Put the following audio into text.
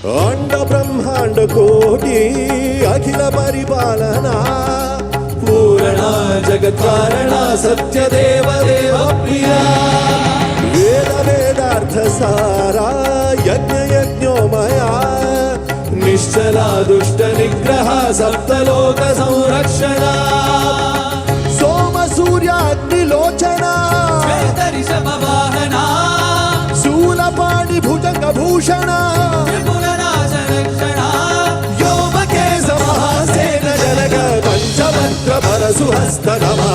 अंड ब्रह्मांड कोटी अखिल परिपालना पूर्णा जगत्कारणा सत्य देव देव प्रिया वेद वेदार्थ सारा यज्ञ यज्ञोमया निश्चला दुष्ट निग्रह सप्तलोक संरक्षणा सोम सूर्याग्निलोचना ऋषभवाहना शूलपाणि भुजंग भूषणा योमकेश महासेन जनक पंचमंत्र परशुहस्त नमः